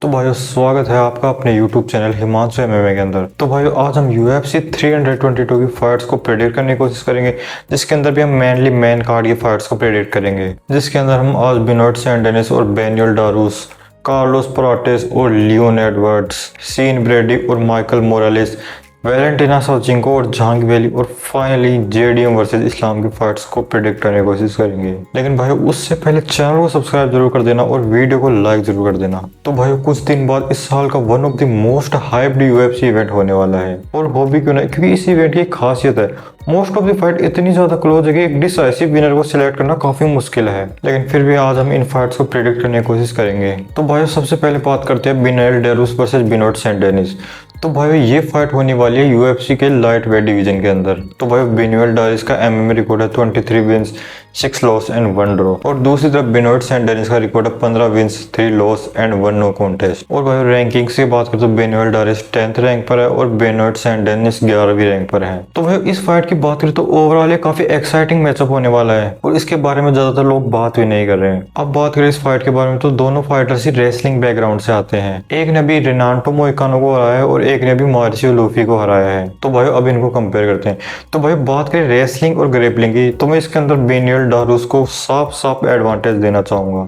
तो भाइयों स्वागत है आपका अपने YouTube चैनल हिमांशु एमएमए के अंदर। तो भाइयों आज हम UFC 322 की फाइट्स को प्रेडिक्ट करने की कोशिश करेंगे, जिसके अंदर भी हम मेनली मेन कार्ड की फाइट्स को प्रेडिक्ट करेंगे, जिसके अंदर हम आज बिनोट सैंडेनिस और बेनियल डारूस, कार्लोस प्राटेस और लियोन एडवर्ड्स, सीन ब्रेडी और माइकल मोरालेस, वैलेंटिना शौचेंको और झांग वेली और फाइनली जेडीएम वर्सेस इस्लाम की फाइट्स को प्रेडिक्ट करने की कोशिश करेंगे। लेकिन भाई उससे पहले चैनल को सब्सक्राइब जरूर कर देना और वीडियो को लाइक जरूर कर देना। तो भाई कुछ दिन बाद इस साल का one of the most hyped UFC event होने वाला है, और वो भी क्यों नहीं, क्योंकि इस इवेंट की खासियत है मोस्ट ऑफ द फाइट इतनी ज्यादा क्लोज है कि एक डिसाइसिव विनर को सिलेक्ट करना काफी मुश्किल है। लेकिन फिर भी आज हम इन फाइट्स को प्रेडिक्ट करने की कोशिश करेंगे। तो भाई सबसे पहले बात करते हैं बेनियल डारूस वर्सेस बिनोट सैंडेनिस। तो भाई ये फाइट होने वाली है यूएफसी के लाइट वेट डिवीजन के अंदर। तो भाई बेनियल डारूस का एमएमए रिकॉर्ड है 23 विंस 6 लॉस एंड 1 ड्रॉ, और दूसरी तरफ बिनोट सैंडेनिस का रिकॉर्ड है 15 wins 3 loss and 1 no contest. और भाई रैंकिंग्स की बात करें तो बेनियल डारूस 10th रैंक पर है और बिनोट सैंडेनिस 11वीं रैंक पर है। तो भाई इस फाइट की बात करें तो ओवरऑल ये काफी एक्साइटिंग मैचअप होने वाला है, और इसके बारे में ज्यादातर लोग बात भी नहीं कर रहे हैं। अब बात करें इस फाइट के बारे में तो दोनों फाइटर्स ही रेसलिंग बैकग्राउंड से आते हैं। एक ने भी रेनाल्डो मोइकानो को हराया है और एक ने भी मार्सियो लूफी को हराया है। तो भाई अब इनको कंपेयर करते हैं। तो भाई बात करें रेसलिंग और ग्रेपलिंग की, तो मैं इसके अंदर बेनियल डारूस को साफ एडवांटेज देना चाहूंगा।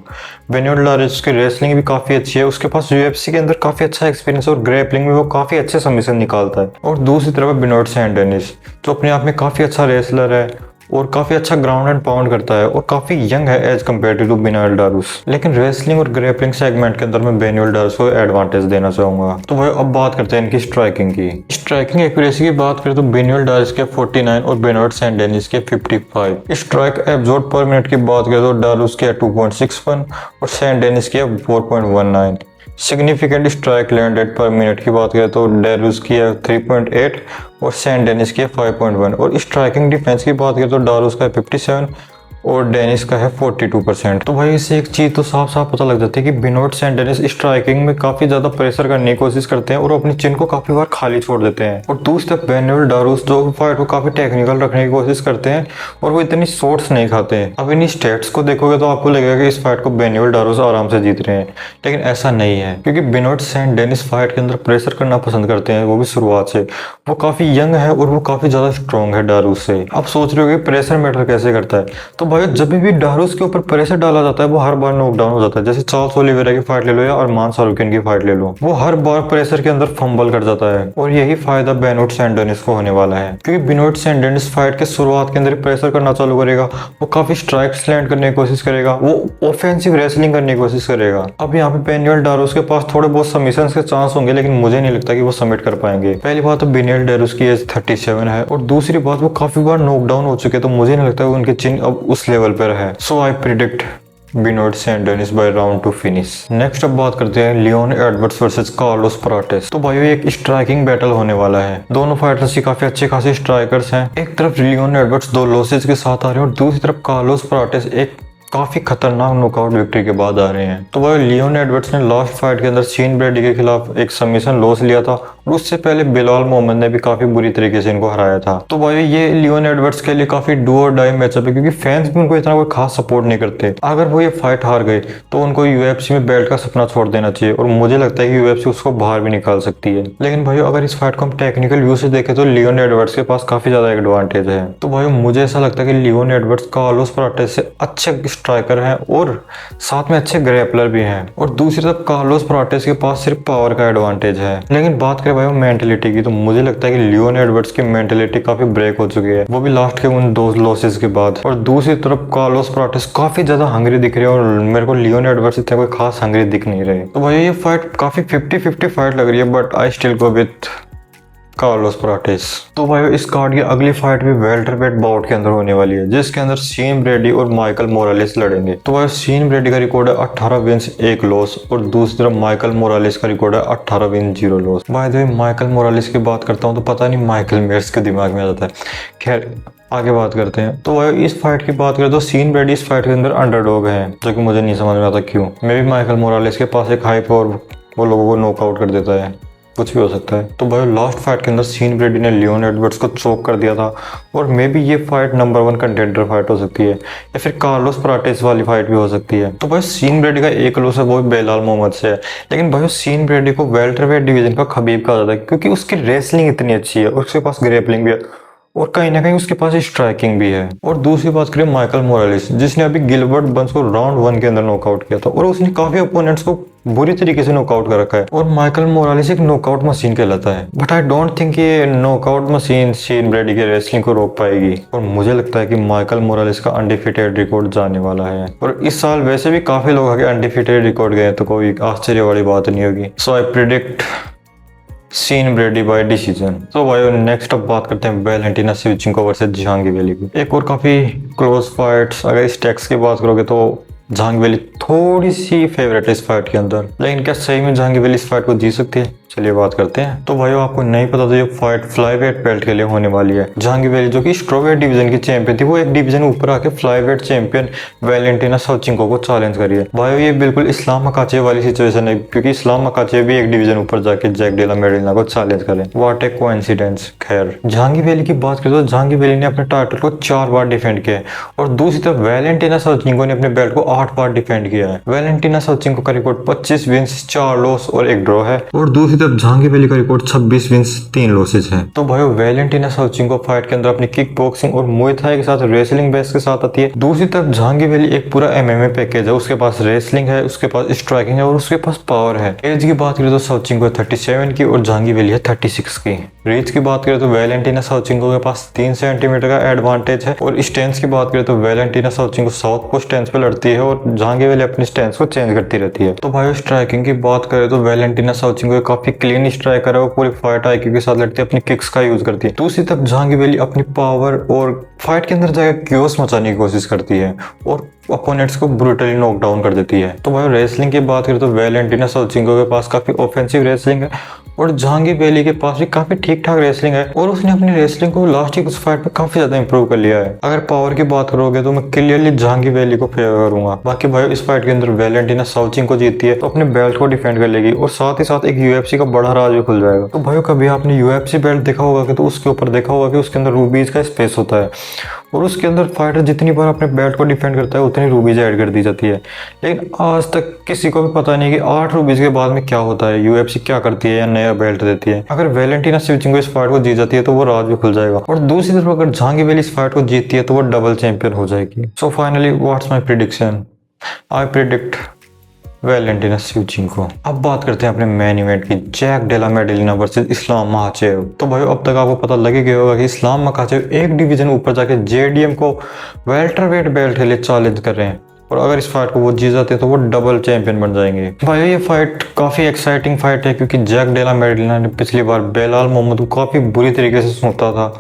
बेनियल डारूस की रेसलिंग भी काफी अच्छी है, उसके पास यूएफसी के अंदर काफी अच्छा एक्सपीरियंस है और ग्रेपलिंग में वो काफी अच्छे सबमिशन निकालता है। और दूसरी तरफ बिनोट सैंडेनिस जो अपने आप में काफी अच्छा रेसलर है और काफी अच्छा ग्राउंड एंड पाउंड करता है और काफी यंग है एज कम्पेयर टू बेनियल डारूस। लेकिन रेसलिंग और ग्रेपलिंग सेगमेंट के अंदर मैं बेनियल डारूस को एडवांटेज देना चाहूंगा। तो भाई अब बात करते हैं इनकी स्ट्राइकिंग की। स्ट्राइकिंग एक्यूरेसी की बात करें तो बेनियल डारूस के 49 और बेनियल सैंडेनिस के 55। स्ट्राइक एब्जॉर्ब पर मिनट की बात करें तो डारूस के 2.61 और सैंडेनिस के 4.19। सिग्निफिकेंट स्ट्राइक लैंडेड पर मिनट की बात करें तो डारूस की है 3.8 और सैंडेनिस की है 5.1। और स्ट्राइकिंग डिफेंस की बात करें तो डारूस का है 57 और डेनिस का है 42%। तो भाई इससे एक चीज तो साफ पता लग जाती है कि बिनोट सैंडेनिस स्ट्राइकिंग में काफी ज्यादा प्रेशर करने की कोशिश करते हैं और अपनी चिन को काफी बार खाली छोड़ देते हैं। और दूसरी तरफ बेनियल डारूस जो फाइट को काफी टेक्निकल रखने की कोशिश करते हैं और वो इतनी शॉट्स नहीं खाते हैं। अब इन स्टेट्स को देखोगे तो आपको लगेगा कि इस फाइट को बेनियल डारूस आराम से जीत रहे हैं, लेकिन ऐसा नहीं है, क्योंकि बिनोट सैंडेनिस फाइट के अंदर प्रेशर करना पसंद करते हैं, वो भी शुरुआत से। वो काफी यंग है और वो काफी ज्यादा स्ट्रॉन्ग है डारूस से। अब सोच रहे हो कि प्रेशर मैटर कैसे करता है, तो भाई जब भी डारूस के ऊपर प्रेशर डाला जाता है वो हर बार नॉकडाउन हो जाता है। जैसे चार्ल्स ओलिवेरा की फाइट ले लो या अरमान सारुकिन की फाइट ले लो, वो हर बार प्रेशर के अंदर फंबल कर जाता है। और यही फायदा बेनियल सैंडेनिस को होने वाला है, क्योंकि बेनियल सैंडेनिस फाइट के शुरुआत के अंदर प्रेशर करना चालू करेगा, वो काफी स्ट्राइक्स लैंड करने की कोशिश करेगा, वो ऑफेंसिव रेसलिंग करने की कोशिश करेगा। अब यहाँ पे बेनियल डारूस के पास थोड़े बहुत सबमिशंस के चांस होंगे, लेकिन मुझे नहीं लगता कि वो सबमिट कर पाएंगे। पहली बात तो बेनियल डारूस की एज 37 है, और दूसरी बात वो काफी बार नॉकडाउन हो चुके, तो मुझे नहीं लगता कि उनकी चिन अब उस लेवल पर है। So I predict Benoit Saint Denis by round two finish. Next अब बात करते हैं Leon Edwards versus Carlos Prates. तो भाई एक स्ट्राइकिंग बैटल होने वाला है। दोनों फाइटर्स ही काफी अच्छे खासे स्ट्राइकर्स हैं। एक तरफ लियोन एडवर्ड्स 2 लॉसेज के साथ आ रहे हैं और दूसरी तरफ कार्लोस प्राटेस एक काफी खतरनाक नॉकआउट विक्ट्री के बाद आ रहे हैं। तो भाई लियोन एडवर्ड्स ने लास्ट फाइट के अंदर सीन ब्रेडी के खिलाफ एक सबमिशन लॉस लिया था, और उससे पहले बिलाल मोहम्मद ने भी काफी बुरी तरीके से इनको हराया था। तो भाई ये लियोन एडवर्ड्स के लिए काफी डू और डाई मैचअप है, क्योंकि फैंस भी उनको इतना कोई खास सपोर्ट नहीं करते। अगर वो ये फाइट हार गए तो उनको यूएफसी में बेल्ट का सपना छोड़ देना चाहिए, और मुझे लगता है कि यूएफसी उसको बाहर भी निकाल सकती है। लेकिन भाई अगर इस फाइट को हम टेक्निकल व्यू से देखें तो लियोन एडवर्ड्स के पास काफी ज्यादा एडवांटेज है। तो भाई मुझे ऐसा लगता है कि लियोन एडवर्ड्स कार्लोस प्राटेस से अच्छे स्ट्राइकर हैं और साथ में अच्छे ग्रैपलर भी हैं, और दूसरी तरफ कार्लोस प्राटेस के पास सिर्फ पावर का एडवांटेज है। लेकिन बात करें भाई मेंटेलिटी की, तो मुझे लगता है कि लियोन एडवर्ड्स की मेंटेलिटी काफी ब्रेक हो चुकी है, वो भी लास्ट के उन 2 लॉसेस के बाद। और दूसरी तरफ कार्लोस प्राटेस काफी ज्यादा हंग्री दिख रहे हैं, और मेरे को लियोन एडवर्ड्स इतने कोई खास हंग्री दिख नहीं रहे। तो भाई ये फाइट काफी 50-50 फाइट लग रही है, but I still go with Carlos Prates. तो भाई इस कार्ड की अगली फाइट भी वेल्टरवेट बाउट के अंदर होने वाली है, जिसके अंदर सीन ब्रेडी और माइकल मोरालेस लड़ेंगे। तो भाई सीन ब्रेडी का रिकॉर्ड है 18 विंस 1 लॉस, और दूसरी तरफ माइकल मोरालेस का रिकॉर्ड है 18 विन 0 लॉस। भाई देखिए माइकल मोरालेस की बात करता हूँ तो पता नहीं माइकल मेयर्स के दिमाग में आ जाता है। खैर आगे बात करते हैं। तो भाई इस फाइट की बात करें तो सीन ब्रेडी इस फाइट के अंदर अंडरडॉग है, जो कि मुझे नहीं समझ में आता क्यों। मे भी माइकल मोरालेस के पास एक हाइप और वो लोगों को नॉकआउट कर देता है, कुछ भी हो सकता है। तो भाई लास्ट फाइट के अंदर सीन ब्रेडी ने लियोन एडवर्ड्स को चोक कर दिया था और मे बी ये फाइट नंबर 1 कंटेंडर फाइट हो सकती है या फिर कार्लोस पराटेस वाली फाइट भी हो सकती है। तो भाई सीन ब्रेडी का एक लॉस है वो बेलाल मोहम्मद से है, लेकिन भाई सीन ब्रेडी को वेल्टरवेट डिवीजन का खबीब कहा जाता है क्योंकि उसकी रेसलिंग इतनी अच्छी है, उसके पास ग्रेपलिंग भी है और कहीं ना कहीं उसके पास स्ट्राइकिंग भी है। और दूसरी बात करें माइकल मोरालिस, जिसने अभी गिलबर्ट बर्न्स को राउंड 1 के अंदर नॉकआउट किया था और उसने काफी ओपोनेंट्स को बुरी तरीके से नॉकआउट कर रखा है और माइकल मोरालिस एक नॉकआउट मशीन कहलाता है। बट आई डोंट थिंक ये नॉकआउट मशीन सीन ब्रेडी के रेसलिंग को रोक पाएगी और मुझे लगता है कि माइकल मोरालिस का अनडिफिटेड रिकॉर्ड जाने वाला है। और इस साल वैसे भी काफी लोग आगे अनडिफिटेड रिकॉर्ड गए तो कोई आश्चर्य वाली बात नहीं होगी। So I predict Sean Brady by decision. तो भाई नेक्स्ट अब बात करते हैं वैलेंटिना शेवचेंको वर्सेस झांगिवेली की। एक और काफी क्लोज फाइट्स, अगर स्टैक्स की बात करोगे तो झांगिवेली थोड़ी सी फेवरेट है इस फाइट के अंदर, लेकिन क्या सही में झांगिवेली इस फाइट को जीत सकती है? चलिए बात करते हैं। तो भाई आपको नहीं पता तो ये फाइट फ्लाईवेट बेल्ट के लिए होने वाली है। झांगिवेली जो कि स्ट्रोवेट डिवीजन की चैंपियन थी, वो एक डिवीजन ऊपर आके फ्लाईवेट चैंपियन वैलेंटिना शेवचेंको को चैलेंज करी है। भाई ये बिल्कुल इस्लाम मकाचेव वाली सिचुएशन है क्योंकि इस्लाम मकाचेव भी एक डिवीजन ऊपर जाके जैक डेला मेडिना को चैलेंज करे। What A coincidence. खैर झांगिवेली की बात करें तो झांगिवेली ने अपने टाइटल को 4 बार डिफेंड किया है और दूसरी तरफ वैलेंटिना शेवचेंको ने अपने बेल्ट को 8 बार डिफेंड किया है। वैलेंटिना शेवचेंको का रिकॉर्ड 25 विन्स 4 लॉस और 1 ड्रॉ है और दूसरी तरफ झांगिवेली का रिकॉर्ड 26 विन्स 3 लॉसेज है। तो भाई वैलेंटिना शेवचेंको फाइट के अंदर अपनी किक बॉक्सिंग और मुay थाई के साथ रेसलिंग बेस के साथ आती है। दूसरी तरफ झांगिवेली एक पूरा एमएमए पैकेज है, उसके पास रेसलिंग है, उसके पास स्ट्राइकिंग है और उसके पास पावर है। एज की बात करें तो शेवचेंको है 37 की और झांगिवेली है 36 की। रीच की बात करें तो वैलेंटिना शेवचेंको के पास 3 सेंटीमीटर का एडवांटेज है और स्टेंस की बात करें तो वैलेंटिना शेवचेंको साउथ को स्टेंस पे लड़ती है और झांगिवेली अपनी स्टेंस को चेंज करती रहती है। तो भाई स्ट्राइकिंग की बात करें तो वैलेंटिना शेवचेंको काफी क्लीन स्ट्राइकर है, वो पूरी फाइट आईक्यू के साथ लड़ती है, अपनी किक्स का यूज करती है। दूसरी तरफ झांगिवेली अपनी पावर और फाइट के अंदर जाकर क्योस मचाने की कोशिश करती है और अपोनेंट्स को ब्रूटली नॉक डाउन कर देती है। तो भाई रेसलिंग की बात करें तो वैलेंटिना शेवचेंको के पास काफी ऑफेंसिव रेसलिंग है और झांगिवेली के पास भी काफी ठीक ठाक रेसलिंग है और उसने अपनी रेसलिंग को लास्ट की कुछ फाइट में काफी ज्यादा इंप्रूव कर लिया है। अगर पावर की बात करोगे तो मैं क्लियरली झांगिवेली को फेवर करूंगा। बाकी भाई इस फाइट के अंदर वैलेंटिना शेवचेंको जीतती है तो अपने बेल्ट को डिफेंड कर लेगी और साथ ही साथ एक यूएफसी का बड़ा राज भी खुल जाएगा। तो भाई कभी आपने यूएफसी बेल्ट देखा होगा कि तो उसके ऊपर देखा होगा कि उसके अंदर रूबीज का स्पेस होता है और उसके अंदर फाइटर जितनी बार अपने बेल्ट को डिफेंड करता है उतनी रूबीज ऐड कर दी जाती है। लेकिन आज तक किसी को भी पता नहीं कि 8 रूबीज के बाद में क्या होता है, यूएफसी क्या करती है या नया बेल्ट देती है। अगर वैलेंटिना शेवचेंको इस फाइट को जीत जाती है तो वो राज भी खुल जाएगा और दूसरी तरफ अगर झांगिवेली इस फाइट को जीतती है तो वो डबल चैंपियन हो जाएगी। So finally what's my prediction, I predict Valentina Shevchenko. अब बात करते हैं अपने मेन इवेंट की, जैक डेला मेडिना वर्सेस इस्लाम मकाचेव। तो भाई अब तक आपको पता लग ही गया होगा कि इस्लाम मकाचेव एक डिवीजन ऊपर जाके जेडीएम को वेल्टरवेट बेल्ट के लिए चैलेंज कर रहे हैं और अगर इस फाइट को वो जीत जाते हैं तो वो डबल चैंपियन बन जाएंगे। भाई ये फाइट काफी एक्साइटिंग फाइट है क्योंकि जैक डेला मेडिना ने पिछली बार बेलाल मोहम्मद को काफी बुरी तरीके से सूंघता था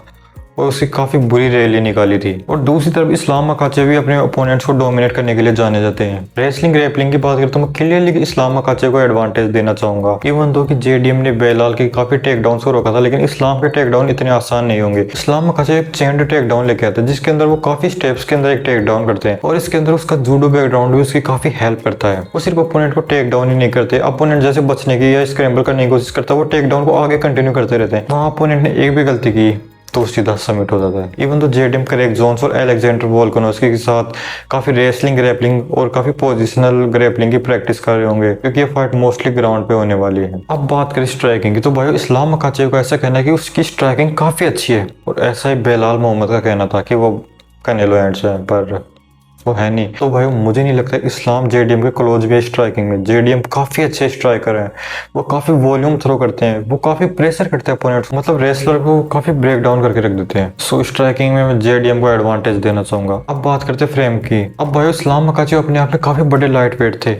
और उसकी काफी बुरी रैली निकाली थी और दूसरी तरफ इस्लाम मकाचेव भी अपने ओपोनेंट्स को डोमिनेट करने के लिए जाने जाते हैं। रेसलिंग ग्रैपलिंग की बात करें तो मैं क्लियरली इस्लाम मकाचेव को एडवांटेज देना चाहूंगा। इवन दो कि जेडीएम ने बेलाल के काफी टेक डाउन को रोका था, लेकिन इस्लाम के टेक डाउन इतने आसान नहीं होंगे। इस्लाम मकाचेव एक चेंड टेक डाउन लेके आता है जिसके अंदर वो काफी स्टेप्स के अंदर एक टेक डाउन करते हैं और इसके अंदर उसका जूडो बैकग्राउंड भी उसकी काफी हेल्प करता है। वो सिर्फ ओपोनेंट को टेक डाउन ही नहीं करते, अपोनेंट जैसे बचने की या स्क्रैम्बल करने की कोशिश करता है वो टेक डाउन को आगे कंटिन्यू करते रहते हैं। वहाँ अपोनेंट ने एक भी गलती की तो सीधा सबमिट हो जाता है। इवन तो जेडीएम करेक्ट जोन्स और अलेक्जेंडर वोल्कानोव्स्की के साथ काफी रेसलिंग ग्रैपलिंग और काफी पोजिशनल ग्रैपलिंग की प्रैक्टिस कर रहे होंगे क्योंकि ये फाइट मोस्टली ग्राउंड पे होने वाली है। अब बात करें स्ट्राइकिंग की तो भाई इस्लाम मकाचेव का ऐसा कहना है कि उसकी स्ट्राइकिंग काफी अच्छी है और ऐसा ही बेलाल मोहम्मद का कहना था कि वो कनेलो हैंड्स है, पर वो है नहीं। तो भाई मुझे नहीं लगता इस्लाम जेडीएम के क्लोज भी है स्ट्राइकिंग में। जेडीएम काफी अच्छे स्ट्राइकर हैं, वो काफी वॉल्यूम थ्रो करते हैं, वो काफी प्रेशर करते हैं अपोनेंट्स, मतलब रेसलर को काफी ब्रेक डाउन करके रख देते हैं। सो स्ट्राइकिंग में मैं जेडीएम को एडवांटेज देना चाहूंगा। अब बात करते हैं फ्रेम की। अब भाई इस्लाम मकाचेव अपने आप में काफी बड़े लाइट वेट थे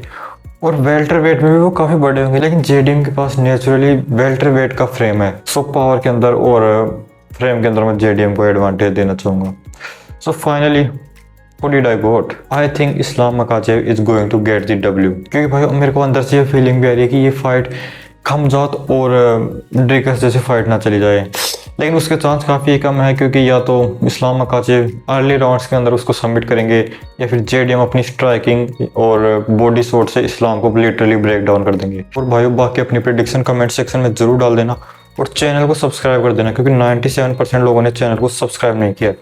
और वेल्टर वेट में भी वो काफी बड़े होंगे, लेकिन जेडीएम के पास नेचुरली वेल्टर वेट का फ्रेम है। सो पावर के अंदर और फ्रेम के अंदर मैं जेडीएम को एडवांटेज देना चाहूंगा। So finally What did I vote? I think Islam Makhachev is going to get the W। क्योंकि भाई मेरे को अंदर से ये फीलिंग भी आ रही है कि ये फाइट खमजात और ड्रिकस जैसी फाइट ना चली जाए। लेकिन उसके चांस काफ़ी कम है, क्योंकि या तो इस्लाम अकाचे अर्ली राउंड्स के अंदर उसको सबमिट करेंगे, या फिर जेडीएम अपनी स्ट्राइकिंग और बॉडी शॉट से इस्लाम को लिटरली ब्रेक डाउन कर देंगे। और भाइयों बाकी अपनी प्रेडिक्शन कमेंट सेक्शन में ज़रूर डाल देना और चैनल को सब्सक्राइब कर देना, क्योंकि 97% लोगों ने चैनल को सब्सक्राइब नहीं किया।